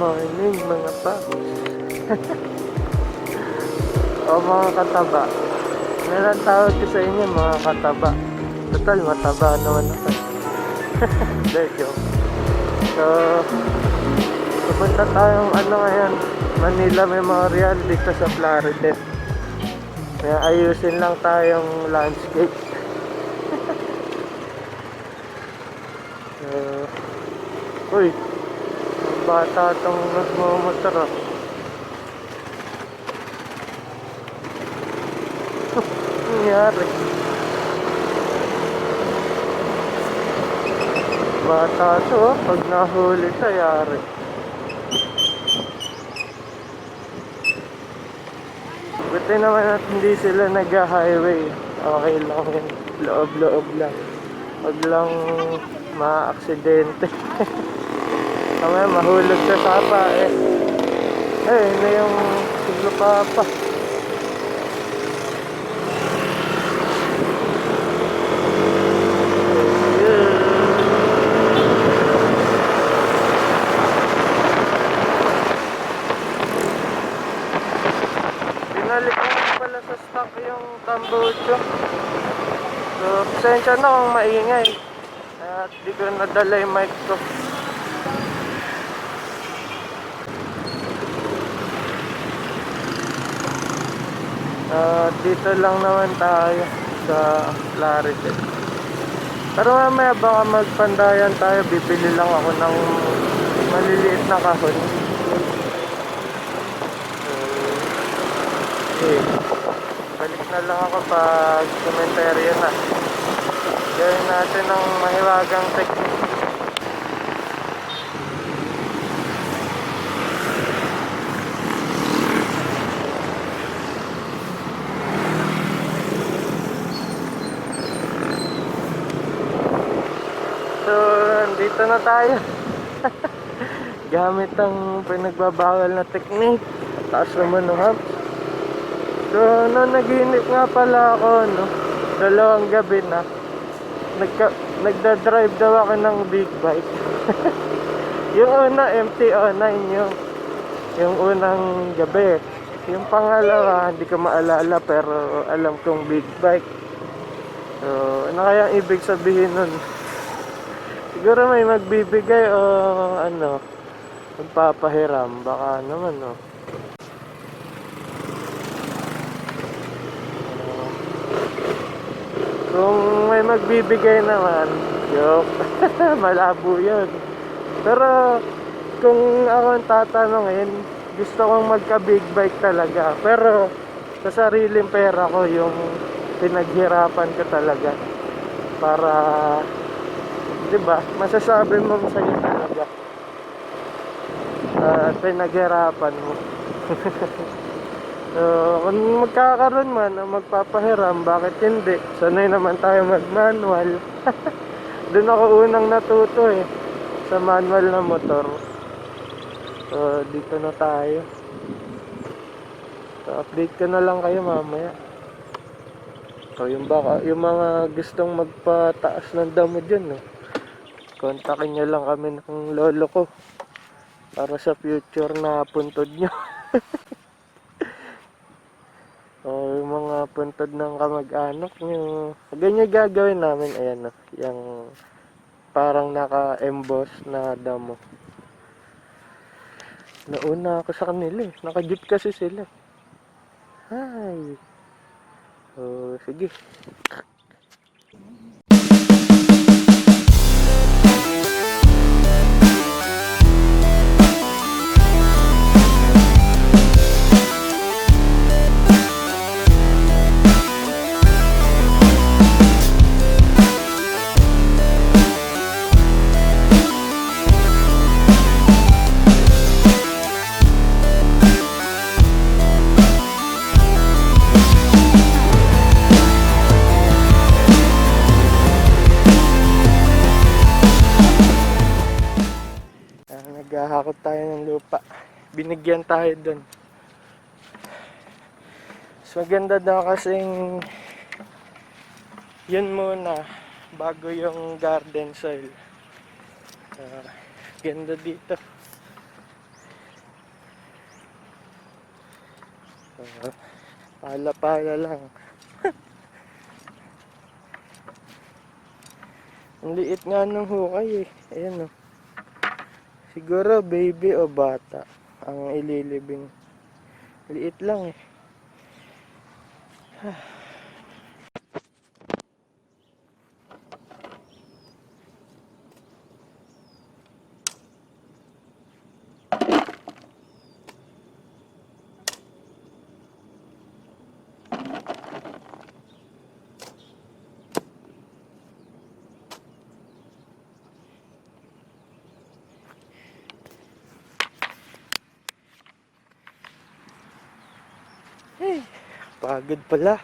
morning mga pa. O mga kataba. Meron tawag ko sa inyo mga kataba. Total mataba naman ako. Hindi, joke. So, pupunta tayong ngayon, Manila Memorial dito sa Florida. Kaya ayusin lang tayong landscape. Uy, bata itong nagmamotor ah. Nangyari. Bata ito ah, pag nahuli ito, yari. Buti naman at hindi sila nag-highway. Okay lang yun, loob-loob lang. Huwag lang ma-aksidente. Kamaya mahulog sa sapa eh. Na yung siglo papa. Binalik ko na pala sa stock yung tambucho. So, pasensya na kung maingay. At di ko nadala yung mic ko. Dito lang naman tayo sa Florida. Pero mamaya baka magpandayan tayo. Bibili lang ako ng maliliit na kahon. Okay. Balik na lang ako pag cementerio na. Gawin natin ng mahiwagang technique. So, dito na tayo. Gamit ang pinagbabawal na technique. Taas naman ng hubs. So, naginip nga pala ako, no? 2 gabi na. Nagda-drive daw ako ng big bike. Yung una, MT-09 yung unang gabi. Yung pangalawa, hindi ko maalala pero alam kong big bike. So, ano kaya ibig sabihin nun? Siguro may magbibigay o magpapahiram. Baka naman, no? Kung may magbibigay naman, joke. Malabo yun. Pero kung ako ang tatanungin, gusto kong magka big bike talaga. Pero sa sariling pera ko yung pinaghirapan ko talaga. Para, diba, masasabi mo sa'yo talaga. Pinaghirapan mo. So, kung magkakaroon man o magpapahiram, bakit hindi? Sanay naman tayo mag-manual. Doon ako unang natuto eh, sa manual na motor. So, dito na tayo. So, update ko na lang kayo mamaya. So, yung mga gustong magpataas ng damo dyan, kontakin nyo lang kami ng lolo ko. Para sa future na puntod nyo. O yung mga puntod ng kamag-anak nyo. Ganyan gagawin namin. Ayan o. Yung parang naka-emboss na damo. Nauna ako sa kanila eh. Naka-jeep kasi sila. Hi. O sige. Naghahakot tayo ng lupa. Binigyan tayo dun. So maganda daw kasing yun muna bago yung garden soil. Ganda dito. Pala-pala lang. Ang liit nga ng hukay eh. Ayan o. Siguro baby o bata ang ililibing. Liit lang eh. Pagod pala.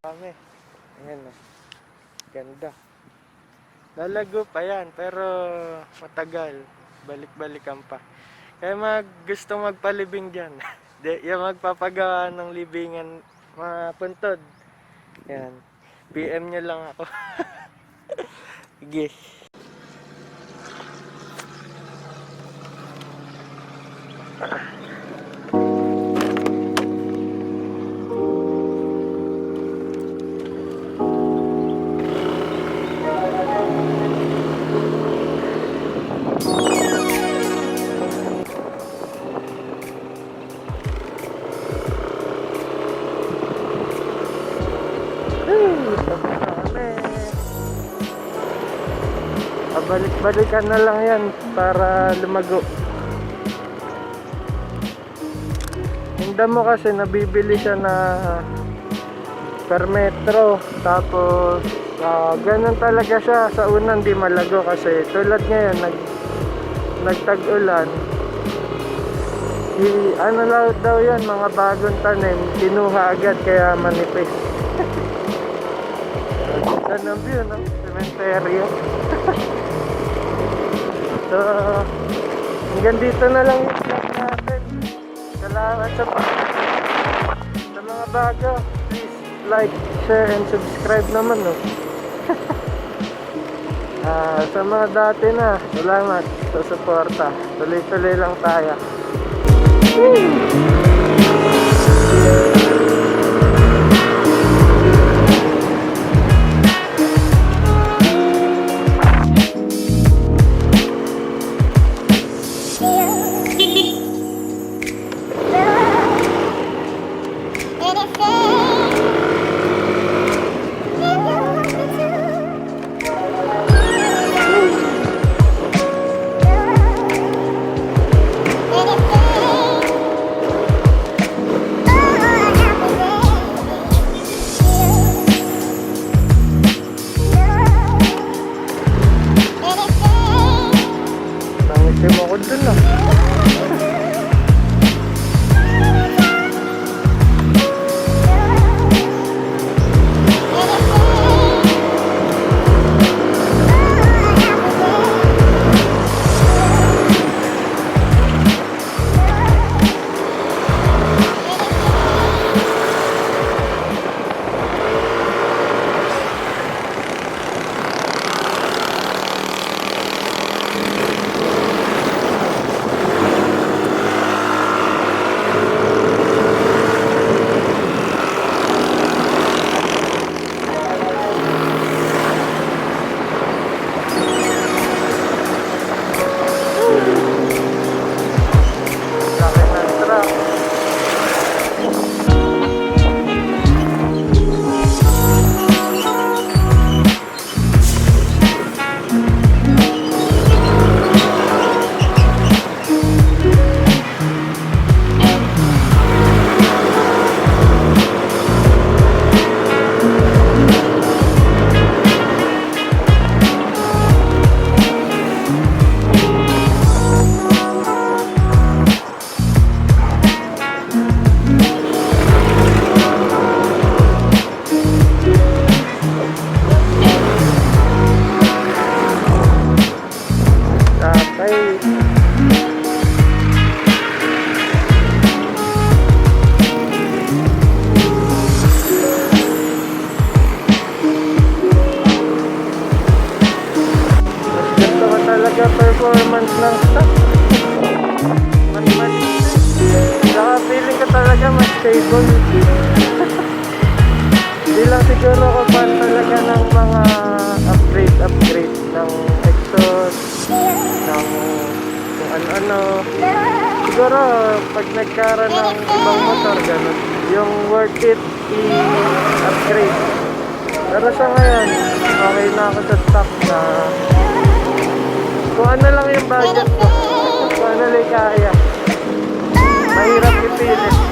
Kami. Ayan o. Ganda. Lalago pa yan, pero matagal. Balik-balikan pa. Kaya gusto magpalibing dyan. Yung magpapagawa ng libingan, mga puntod. Yan. PM nyo lang ako. Sige. Balik-balikan na lang yan para lumago. Yung Damo kasi nabibili siya na per metro, tapos ganun talaga siya. Sa unang di malago kasi tulad ngayon nagtag-ulan, Ano daw yan, mga bagong tanim, kinuha agad kaya manipis. Ganda ng view, no? Cementerio. So, hanggang dito na lang yung vlog natin. Salamat sa mga bago. Please like, share, and subscribe naman, no? Sa mga dati na, salamat sa suporta. Tuloy-tuloy lang tayo. Nangisim ako dun, ah. Performance ng stock. Mas saka feeling ko talaga mas stable. Hindi lang siguro ako fan talaga ng mga upgrade ng exhaust, ng kung ano-ano. Siguro pag nagkaroon ng ibang motor, ganun, yung worth it i-upgrade. Pero sa ngayon, okay na ako sa stock na kung ano lang yung budget ko, kung ano lang kaya. Mahirap ipilit.